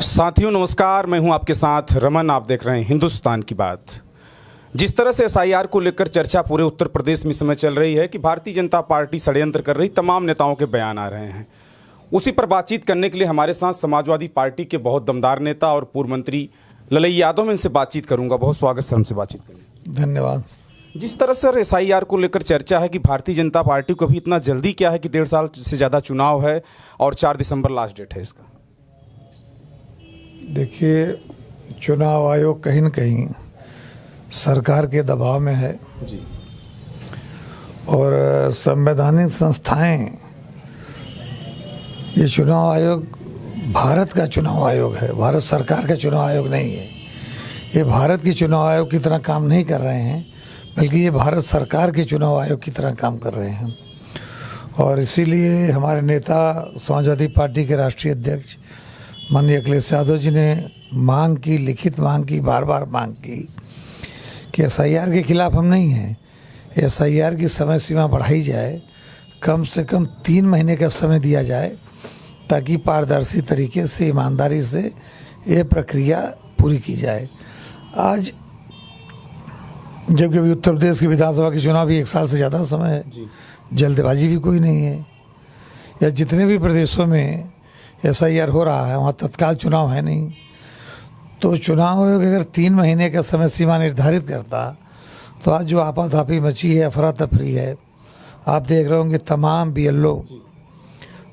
साथियों नमस्कार, मैं हूं आपके साथ रमन। आप देख रहे हैं हिंदुस्तान की बात। जिस तरह से एसआईआर को लेकर चर्चा पूरे उत्तर प्रदेश में इस समय चल रही है कि भारतीय जनता पार्टी षड्यंत्र कर रही, तमाम नेताओं के बयान आ रहे हैं। उसी पर बातचीत करने के लिए हमारे साथ समाजवादी पार्टी के बहुत दमदार नेता और पूर्व मंत्री ललई यादव, मैं इनसे बातचीत करूंगा। बहुत स्वागत सर, हमसे बातचीत करें। धन्यवाद। जिस तरह से एसआईआर को लेकर चर्चा है कि भारतीय जनता पार्टी को भी इतना जल्दी क्या है कि 1.5 साल से ज़्यादा चुनाव है और 4 दिसंबर लास्ट डेट है इसका। देखिए, चुनाव आयोग कहीं न कहीं सरकार के दबाव में है जी। और संवैधानिक संस्थाएं, ये चुनाव आयोग भारत का चुनाव आयोग है, भारत सरकार का चुनाव आयोग नहीं है। ये भारत के चुनाव आयोग की तरह काम नहीं कर रहे हैं, बल्कि ये भारत सरकार के चुनाव आयोग की तरह काम कर रहे हैं। और इसीलिए हमारे नेता समाजवादी पार्टी के राष्ट्रीय अध्यक्ष माननीय अखिलेश यादव जी ने मांग की, लिखित मांग की, बार बार मांग की कि एसआईआर के खिलाफ हम नहीं हैं। एसआईआर की समय सीमा बढ़ाई जाए, कम से कम 3 महीने का समय दिया जाए, ताकि पारदर्शी तरीके से, ईमानदारी से ये प्रक्रिया पूरी की जाए। आज जबकि अभी उत्तर प्रदेश की विधानसभा के चुनाव भी 1 साल से ज़्यादा समय है, जल्दबाजी भी कोई नहीं है। या जितने भी प्रदेशों में एसआईआर हो रहा है, वहाँ तत्काल चुनाव है नहीं। तो चुनाव आयोग अगर 3 महीने का समय सीमा निर्धारित करता, तो आज जो आपाधापी मची है, अफरा तफरी है, आप देख रहे होंगे तमाम बीएलओ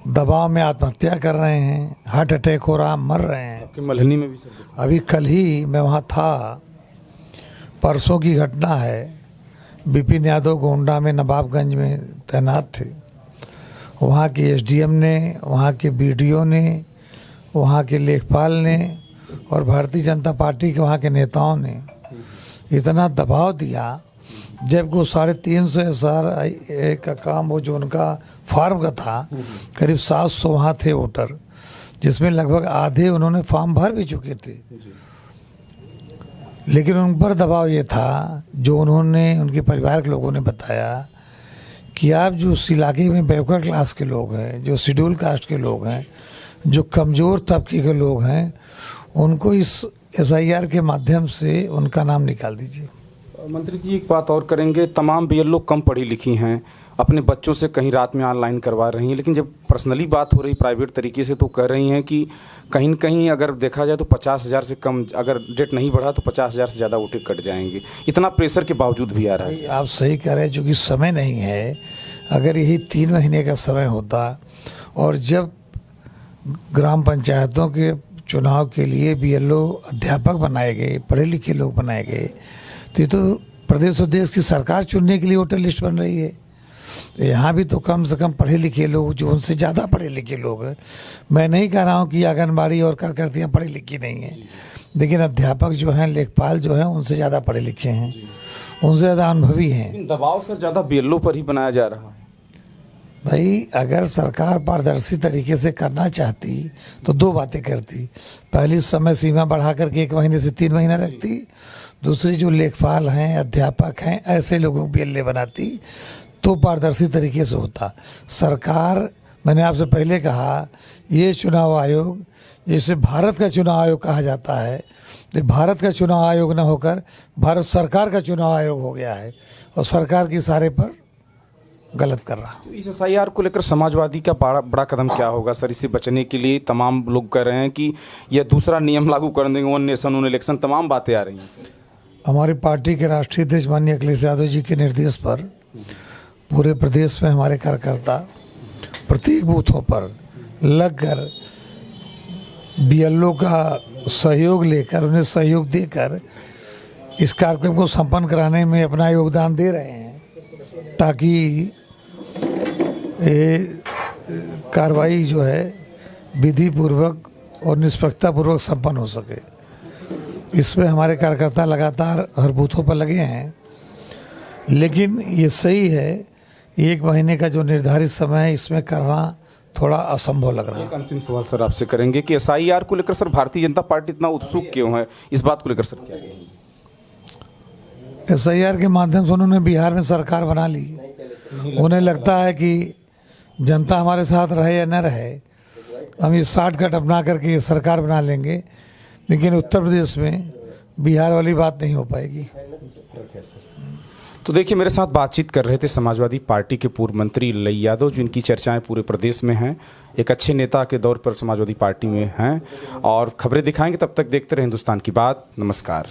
दबाव में आत्महत्या कर रहे हैं, हार्ट अटैक हो रहा, मर रहे हैं। आपके मल्हनी में भी सर अभी कल ही मैं वहाँ था, परसों की घटना है। बिपिन यादव गोंडा में नवाबगंज में तैनात थे। वहाँ के एसडीएम ने, वहाँ के बीडीओ ने, वहाँ के लेखपाल ने और भारतीय जनता पार्टी के वहाँ के नेताओं ने इतना दबाव दिया, जबकि वो 350 SR का काम, वो जो उनका फार्म का था, करीब 700 वहाँ थे वोटर, जिसमें लगभग आधे उन्होंने फॉर्म भर भी चुके थे। लेकिन उन पर दबाव ये था, जो उन्होंने, उनके परिवार के लोगों ने बताया कि आप जो उस इलाके में बैकवर्ड क्लास के लोग हैं, जो शेड्यूल कास्ट के लोग हैं, जो कमज़ोर तबके के लोग हैं, उनको इस एसआईआर के माध्यम से उनका नाम निकाल दीजिए। मंत्री जी, एक बात और करेंगे, तमाम बीएलओ कम पढ़ी लिखी हैं, अपने बच्चों से कहीं रात में ऑनलाइन करवा रही हैं, लेकिन जब पर्सनली बात हो रही प्राइवेट तरीके से, तो कह रही हैं कि कहीं न कहीं अगर देखा जाए तो 50,000 से कम, अगर डेट नहीं बढ़ा तो 50,000 से ज़्यादा वोटें कट जाएंगे। इतना प्रेशर के बावजूद भी आ रहा है। आप सही कह रहे हैं, चूँकि समय नहीं है। अगर यही 3 महीने का समय होता, और जब ग्राम पंचायतों के चुनाव के लिए बीएलओ अध्यापक बनाए गए, पढ़े लिखे लोग बनाए गए, तो ये तो प्रदेश और देश की सरकार चुनने के लिए वोटर लिस्ट बन रही है। तो यहाँ भी तो कम से कम पढ़े लिखे लोग, जो उनसे ज़्यादा पढ़े लिखे लोग हैं। मैं नहीं कह रहा हूँ कि आंगनबाड़ी और कार्यकर्तियाँ पढ़ी लिखी नहीं हैं, लेकिन अध्यापक जो हैं, लेखपाल जो हैं, उनसे ज़्यादा पढ़े लिखे हैं, उनसे ज़्यादा अनुभवी हैं। दबाव सर ज़्यादा बीएलओ पर ही बनाया जा रहा है। भाई, अगर सरकार पारदर्शी तरीके से करना चाहती तो 2 बातें करती। पहली, समय सीमा बढ़ा करके 1 महीने से 3 महीना रखती। दूसरी, जो लेखपाल हैं, अध्यापक हैं, ऐसे लोगों को बीएलए बनाती, तो पारदर्शी तरीके से होता। सरकार, मैंने आपसे पहले कहा, ये चुनाव आयोग, जिसे भारत का चुनाव आयोग कहा जाता है, ये भारत का चुनाव आयोग न होकर भारत सरकार का चुनाव आयोग हो गया है, और सरकार के इशारे पर गलत कर रहा। तो इस एसआईआर को लेकर समाजवादी का बड़ा कदम क्या होगा सर? इससे बचने के लिए तमाम लोग कह रहे हैं कि यह दूसरा नियम लागू कर देंगे, 1 नेशन 1 इलेक्शन, तमाम बातें आ रही हैं। हमारी पार्टी के राष्ट्रीय अध्यक्ष माननीय अखिलेश यादव जी के निर्देश पर पूरे प्रदेश में हमारे कार्यकर्ता प्रत्येक बूथों पर लगकर बीएलओ का सहयोग लेकर, उन्हें सहयोग देकर इस कार्यक्रम को संपन्न कराने में अपना योगदान दे रहे हैं, ताकि ये कार्रवाई जो है विधि पूर्वक और निष्पक्षता पूर्वक संपन्न हो सके। इसमें हमारे कार्यकर्ता लगातार हर बूथों पर लगे हैं। लेकिन ये सही है, 1 महीने का जो निर्धारित समय है, इसमें करना थोड़ा असंभव लग रहा है। एक अंतिम सवाल सर आपसे करेंगे कि एसआईआर को लेकर सर भारतीय जनता पार्टी इतना उत्सुक क्यों है? इस बात को लेकर सर क्या कहेंगे? एसआईआर के माध्यम से उन्होंने बिहार में सरकार बना ली। उन्हें लगता है कि जनता हमारे साथ रहे या न रहे, हम ये शॉर्टकट अपना करके सरकार बना लेंगे, लेकिन उत्तर प्रदेश में बिहार वाली बात नहीं हो पाएगी। तो देखिए, मेरे साथ बातचीत कर रहे थे समाजवादी पार्टी के पूर्व मंत्री लल्लू यादव, जिनकी चर्चाएं पूरे प्रदेश में हैं, एक अच्छे नेता के दौर पर समाजवादी पार्टी में हैं, और खबरें दिखाएंगे। तब तक देखते रहे हिंदुस्तान की बात। नमस्कार।